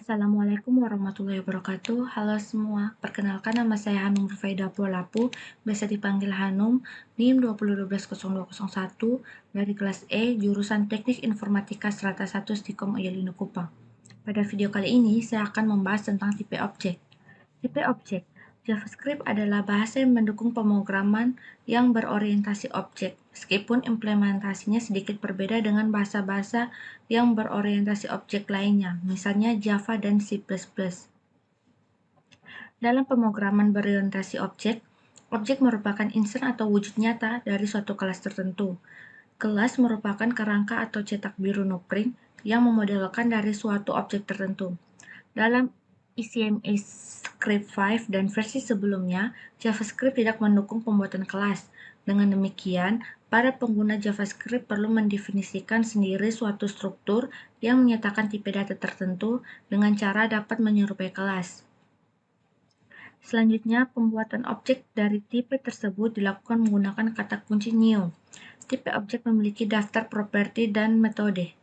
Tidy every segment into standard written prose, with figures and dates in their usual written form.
Assalamualaikum warahmatullahi wabarakatuh. Halo semua, perkenalkan nama saya Hanum Rufaida Polapu, biasa dipanggil Hanum, NIM 20120201 dari kelas E, jurusan Teknik Informatika Strata 1 Stikom Uyalino Kupang. Pada video kali ini, saya akan membahas tentang tipe objek. Tipe objek. JavaScript adalah bahasa yang mendukung pemrograman yang berorientasi objek, meskipun implementasinya sedikit berbeda dengan bahasa-bahasa yang berorientasi objek lainnya, misalnya Java dan C++. Dalam pemrograman berorientasi objek, objek merupakan instance atau wujud nyata dari suatu kelas tertentu. Kelas merupakan kerangka atau cetak biru no-print yang memodelkan dari suatu objek tertentu. Dalam ECMAScript 5 dan versi sebelumnya, JavaScript tidak mendukung pembuatan kelas. Dengan demikian, para pengguna JavaScript perlu mendefinisikan sendiri suatu struktur yang menyatakan tipe data tertentu dengan cara dapat menyerupai kelas. Selanjutnya, pembuatan objek dari tipe tersebut dilakukan menggunakan kata kunci new. Tipe objek memiliki daftar properti dan metode.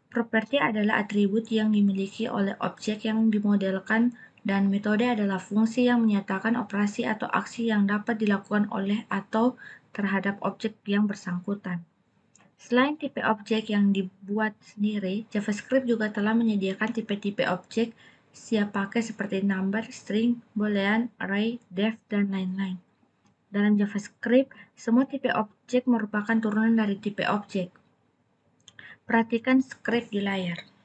Properti adalah atribut yang dimiliki oleh objek yang dimodelkan, dan metode adalah fungsi yang menyatakan operasi atau aksi yang dapat dilakukan oleh atau terhadap objek yang bersangkutan. Selain tipe objek yang dibuat sendiri, JavaScript juga telah menyediakan tipe-tipe objek siap pakai seperti number, string, boolean, array, def, dan lain-lain. Dalam JavaScript, semua tipe objek merupakan turunan dari tipe objek. Perhatikan script di layar.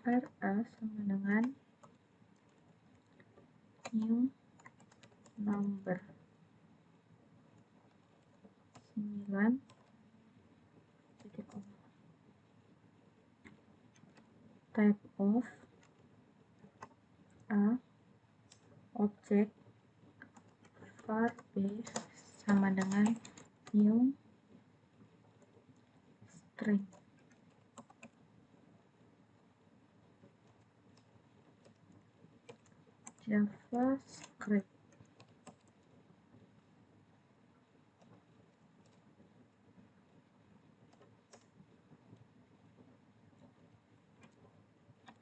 var A sama dengan new number 9 titik koma. Type of A object var B sama dengan new string. JavaScript.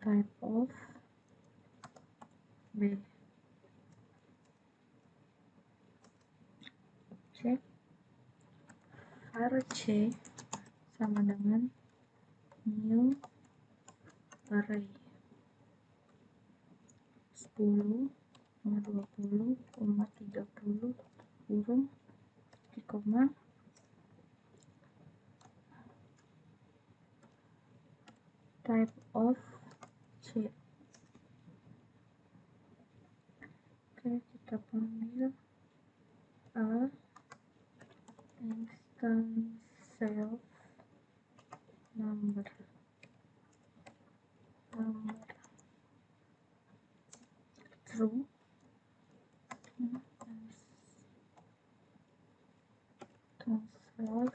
Type of B object var C sama dengan new array 10, 20, 30, kurung, titik koma, type of C. Oke, kita panggil A instance self number true self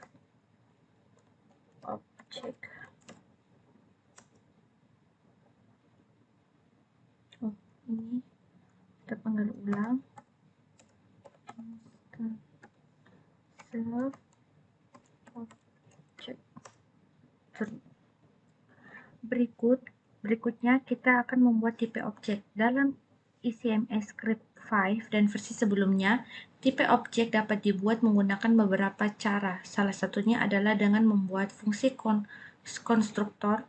object. Oh, ini kita panggil ulang instance self object true. Berikutnya kita akan membuat tipe objek. Dalam ECMAScript 5 dan versi sebelumnya, tipe objek dapat dibuat menggunakan beberapa cara. Salah satunya adalah dengan membuat fungsi konstruktor.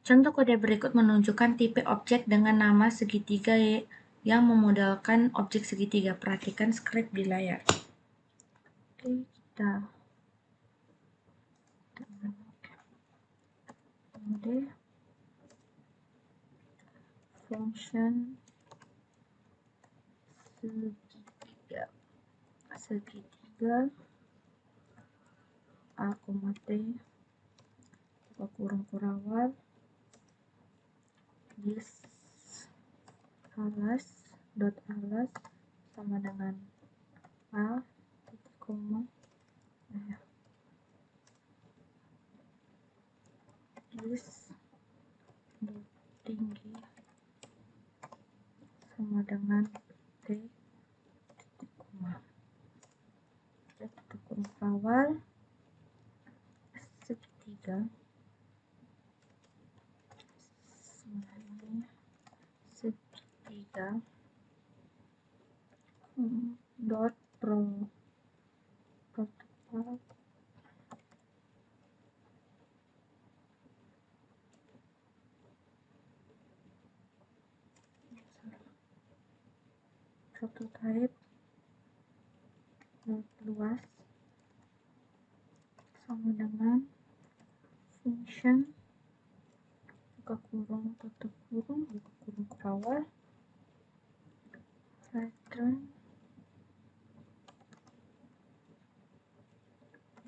Contoh kode berikut menunjukkan tipe objek dengan nama segitiga yang memodelkan objek segitiga. Perhatikan script di layar. Oke, kita mode function segitiga A, T kurung kurawal this alas sama dengan A titik koma This dot tinggi sama dengan T titik koma titik kurung awal segitiga segitiga dot protokol prototype dot luas sama dengan function buka kurung tutup kurung buka kurung awal return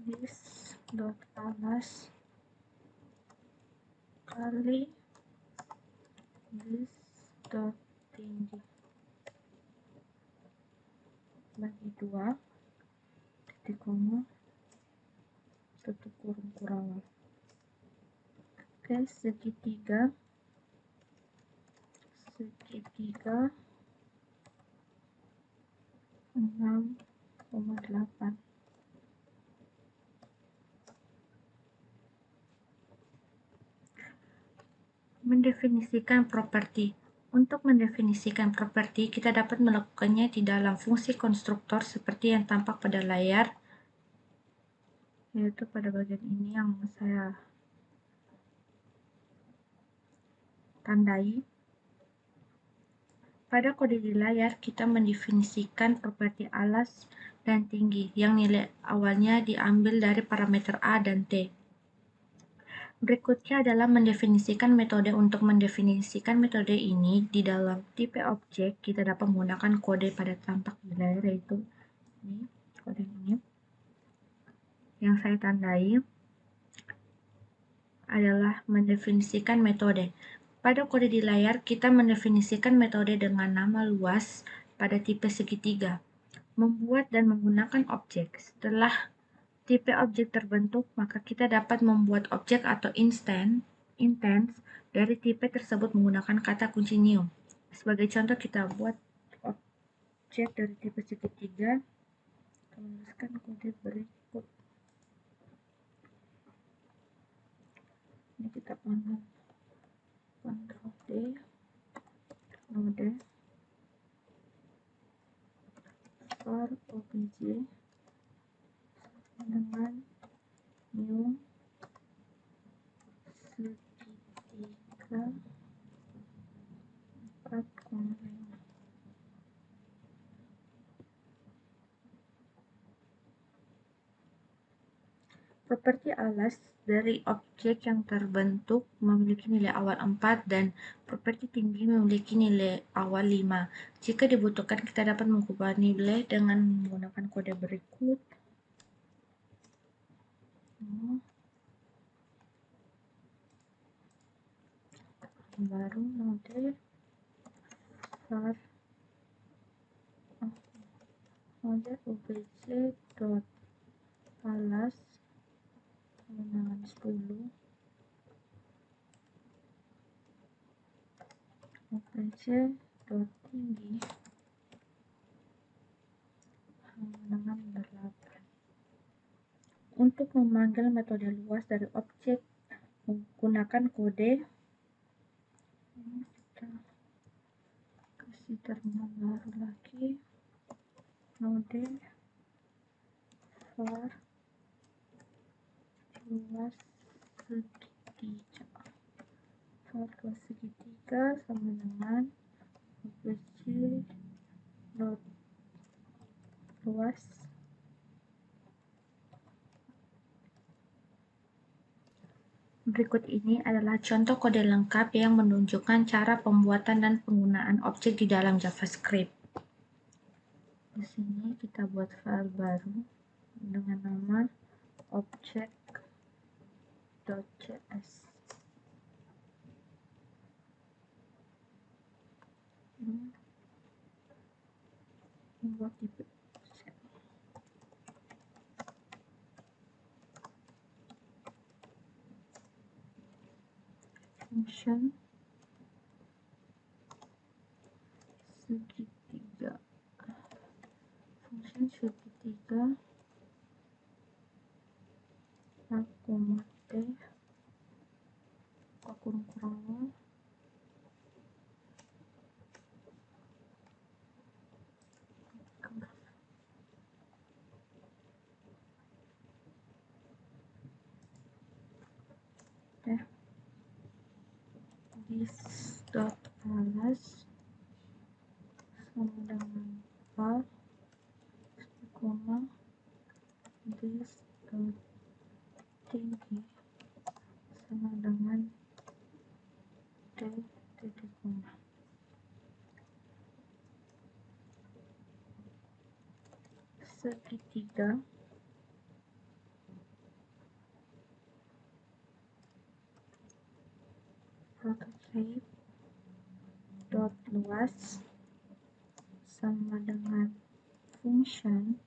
this dot alas kali this dot tinggi bagi 2 titik koma tutup kurung awal. Oke, segitiga 6,8 mendefinisikan properti. Untuk mendefinisikan properti, kita dapat melakukannya di dalam fungsi konstruktor seperti yang tampak pada layar, yaitu pada bagian ini yang saya tandai. Pada kode di layar, kita mendefinisikan properti alas dan tinggi yang nilai awalnya diambil dari parameter A dan T. Berikutnya adalah mendefinisikan metode. Untuk mendefinisikan metode ini di dalam tipe objek, kita dapat menggunakan kode pada tampak di layar, yaitu ini, kode ini yang saya tandai adalah mendefinisikan metode. Pada kode di layar, kita mendefinisikan metode dengan nama luas pada tipe segitiga, membuat dan menggunakan objek. Setelah tipe objek terbentuk, maka kita dapat membuat objek atau instance dari tipe tersebut menggunakan kata kunci new. Sebagai contoh, kita buat objek dari tipe segitiga, tuliskan kode berikut. Ini kita panggil Ctrl D, node for obj dengan new segitiga 4,5. Properti alas dari objek yang terbentuk memiliki nilai awal 4 dan properti tinggi memiliki nilai awal 5. Jika dibutuhkan, kita dapat mengubah nilai dengan menggunakan kode berikut. Baru node obj dot alas dengan 10 obj dot tinggi dengan 8. Untuk memanggil metode luas dari objek menggunakan kode, ini kita kasih terminal baru lagi, node for luas segitiga sama dengan obj dot luas berikut. Ini adalah contoh kode lengkap yang menunjukkan cara pembuatan dan penggunaan objek di dalam JavaScript. Di sini kita buat file baru dengan nama object.js. Buat tipe function segitiga. Function segitiga A, T buka kurung awal this dot alas sama dengan A, koma this dot tinggi sama dengan T titik koma. Segitiga prototype dot luas sama dengan function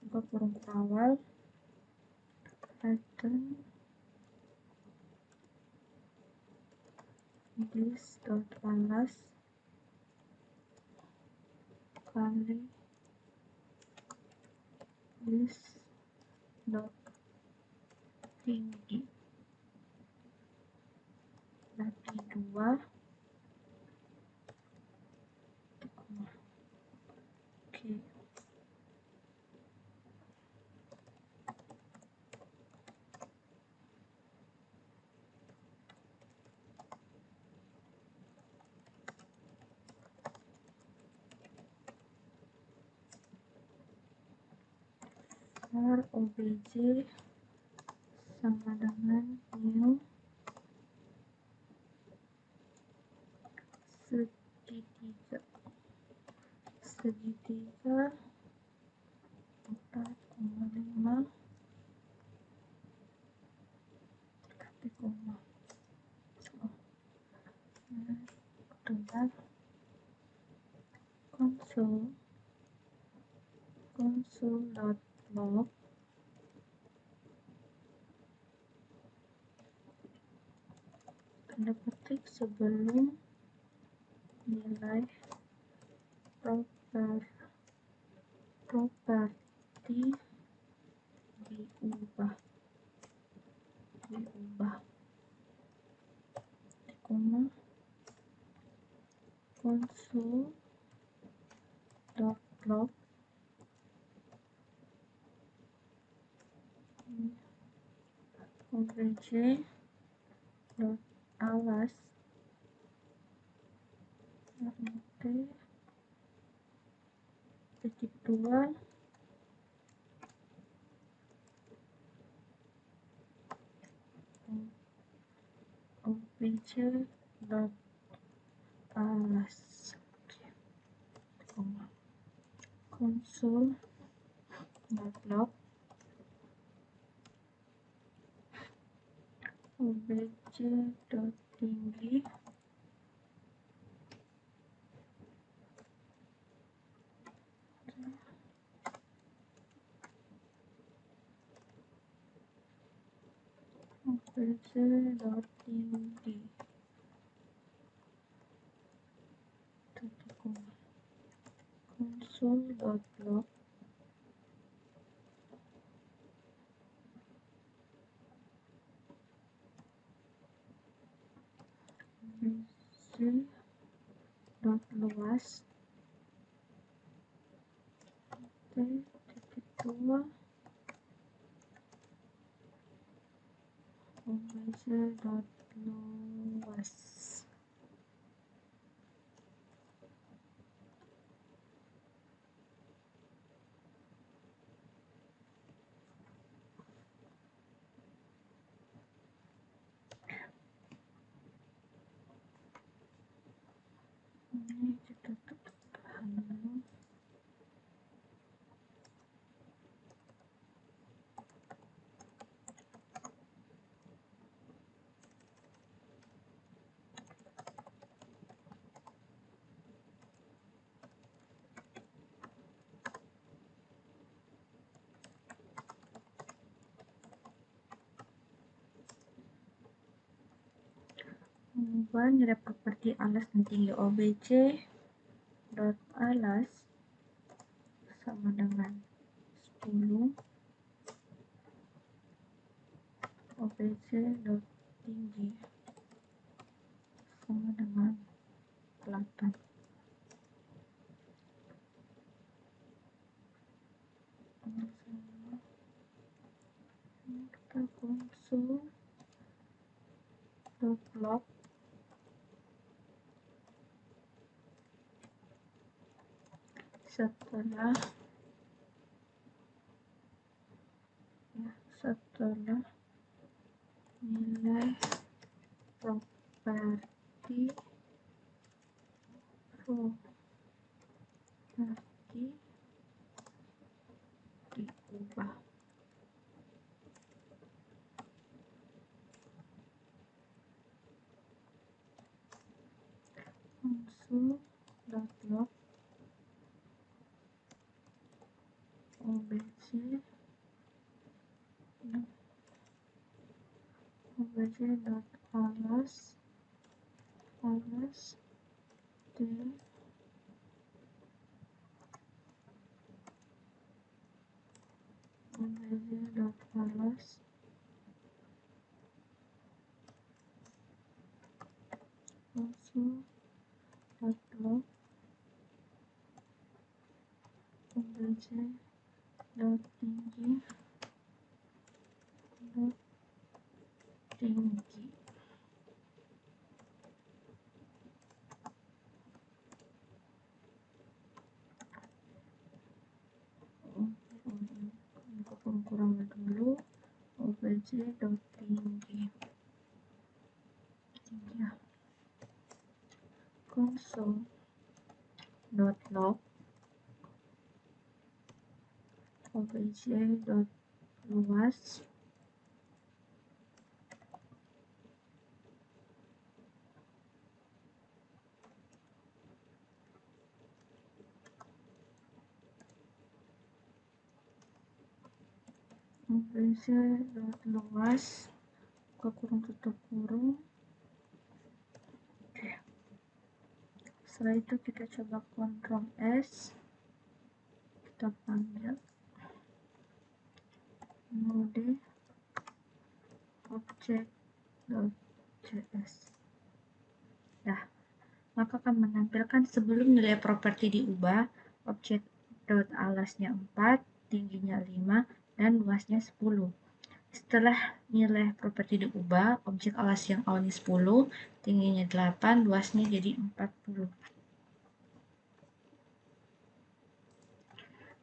buka kurung awal pattern this dot alas kali this dot tinggi bagi 2 koma. Oke. For obj sama dengan new segitiga 4,5 titik koma. Bentar. console.log tanda petik sebelum nilai properti diubah koma console.log obj.alas rt titik 2 obj.alas console.log obj.tinggi obj.tinggi titik koma console.log obj.luas t titik 2 obj.luas. Ini kita tahan dulu. mengubah nilai properti alas dan tinggi OBJ dot alas sama dengan 10, OBJ dot tinggi sama dengan 8. Kita konsul dot log setelah nilai properti diubah. Konsul.log obj dot alas d obj dot alas konsul.log obj dot tinggi kurang dulu obj dot tinggi ya. Console.log obj dot luas obj dot luas buka kurung tutup kurung. Oke. Setelah itu kita coba Ctrl S, kita panggil mode object.js. Nah, maka akan menampilkan sebelum nilai properti diubah, object.alasnya 4, tingginya 5, dan luasnya 10. Setelah nilai properti diubah, objek alas yang awalnya 10, tingginya 8, luasnya jadi 40.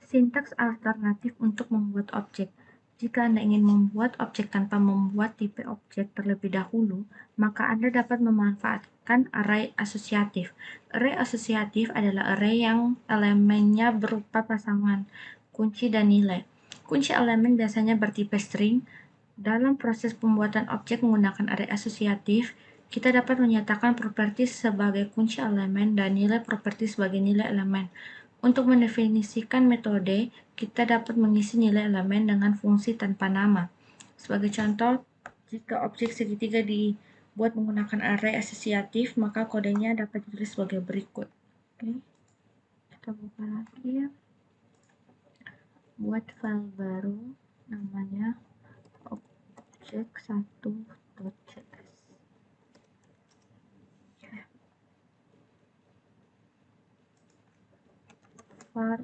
Sintaks alternatif untuk membuat objek. Jika Anda ingin membuat objek tanpa membuat tipe objek terlebih dahulu, maka Anda dapat memanfaatkan array asosiatif. Array asosiatif adalah array yang elemennya berupa pasangan kunci dan nilai. Kunci elemen biasanya bertipe string. Dalam proses pembuatan objek menggunakan array asosiatif, kita dapat menyatakan properti sebagai kunci elemen dan nilai properti sebagai nilai elemen. Untuk mendefinisikan metode, kita dapat mengisi nilai elemen dengan fungsi tanpa nama. Sebagai contoh, jika objek segitiga dibuat menggunakan array asosiatif, maka kodenya dapat ditulis sebagai berikut. Oke. Kita buka lagi. Buat file baru namanya objek1.js. var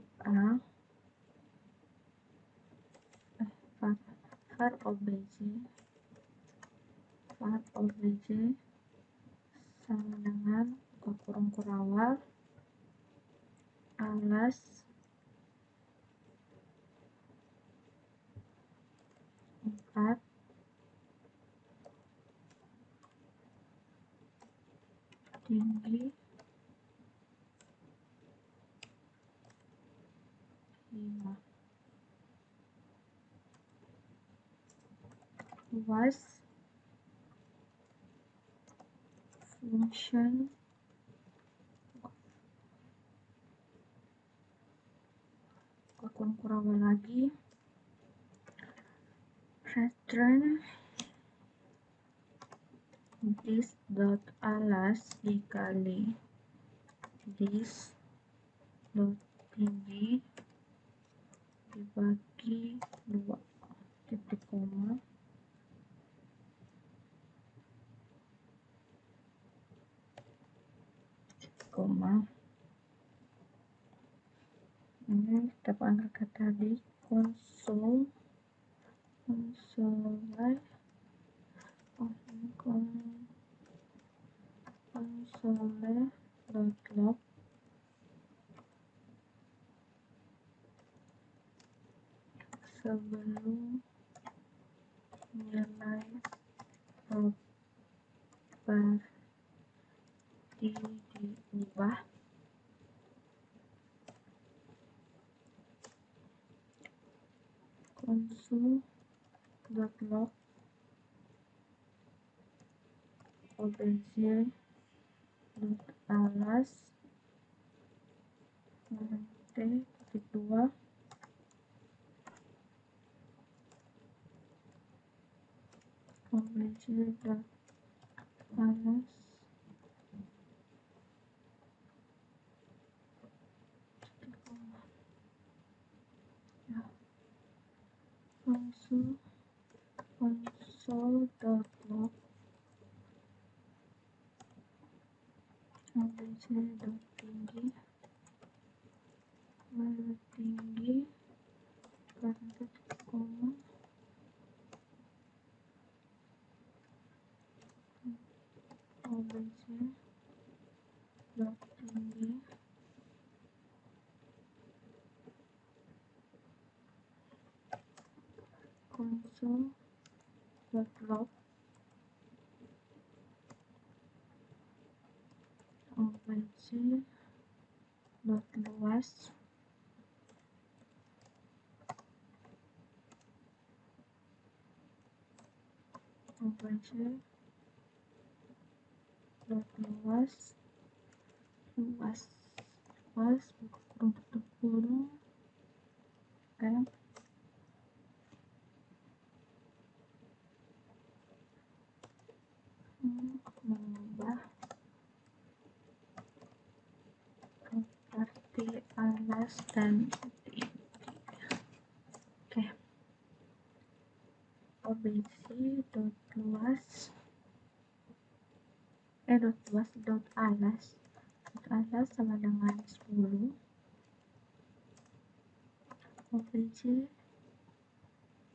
obj sama dengan buka kurung kurawal alas empat tinggi 5 luas function kurung kurawal lagi return this dot alas dikali this dot tinggi dibagi 2 titik koma ini kita angkat tadi konsole dot log sebelum nilai properti diubah console.log obj.alas t2 obj.alas console.log obj.tinggi parenthesis koma obj.tinggi console.log obj.luas luas kurung tutup kurung kan mengubah properti alas dan tinggi. Oke. Dot luas sama dengan 10 obj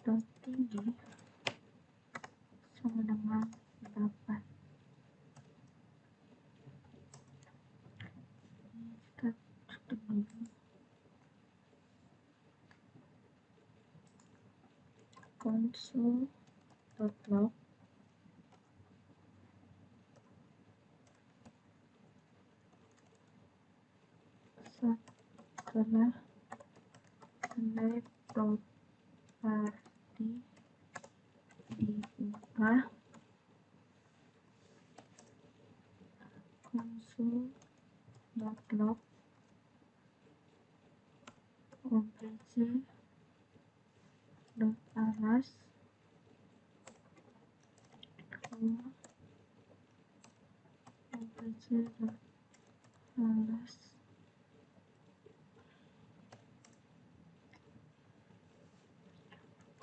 dot tinggi sama dengan 8. Kita tutup dulu console.log setelah nilai properti diubah console.log obj.alas obj.alas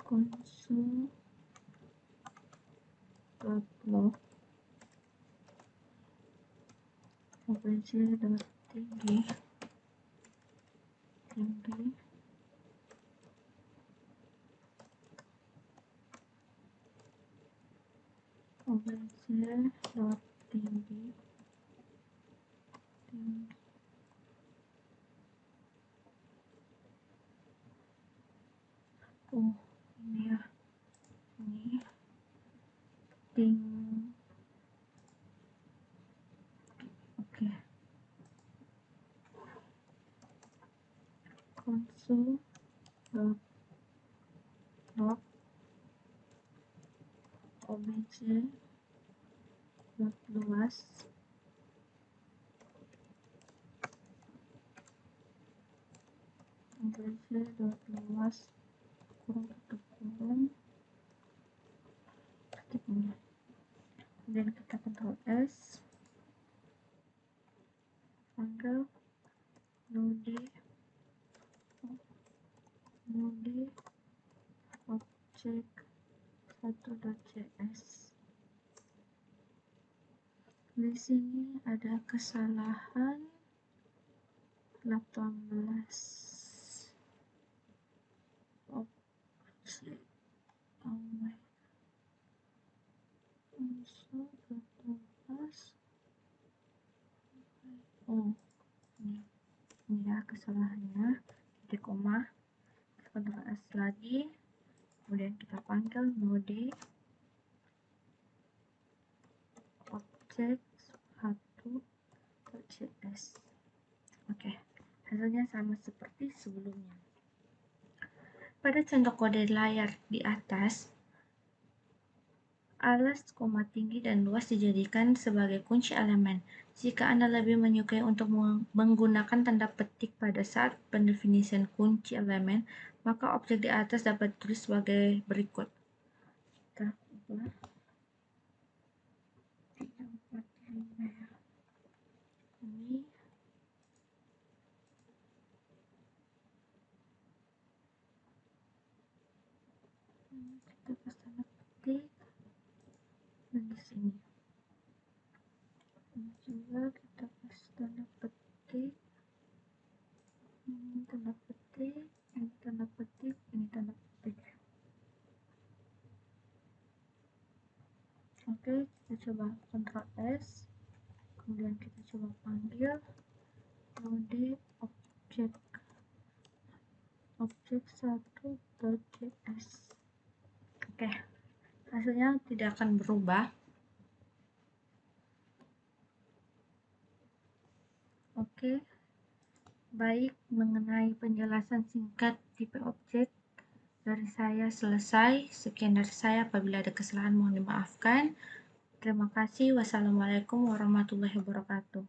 console.log obj.tinggi obj.tinggi ini ya ini oke console.log obj.luas kurung tutup kurung kemudian kita Ctrl S, panggil node objek 1.js. Di sini ada kesalahan 18 objek. Oh my, also 18. Oh, ini ya kesalahannya, titik koma, Ctrl S lagi, kemudian kita panggil node objek 1.js. Oke, hasilnya sama seperti sebelumnya. Pada contoh kode layar di atas, alas, koma tinggi dan luas dijadikan sebagai kunci elemen. Jika Anda lebih menyukai untuk menggunakan tanda petik pada saat pendefinisian kunci elemen, maka objek di atas dapat ditulis sebagai berikut. Kita ubah 345 ya. Ini kita kasih tanda petik dan di sini. Ini juga kita kasih tanda petik. Ini tanda petik, ini tanda petik, ini tanda petik. Oke, kita coba Ctrl S, kemudian kita coba panggil node objek 1.js. Oke, hasilnya tidak akan berubah. Oke, baik, mengenai penjelasan singkat tipe objek dari saya selesai. Sekian dari saya, apabila ada kesalahan mohon dimaafkan. Terima kasih. Wassalamualaikum warahmatullahi wabarakatuh.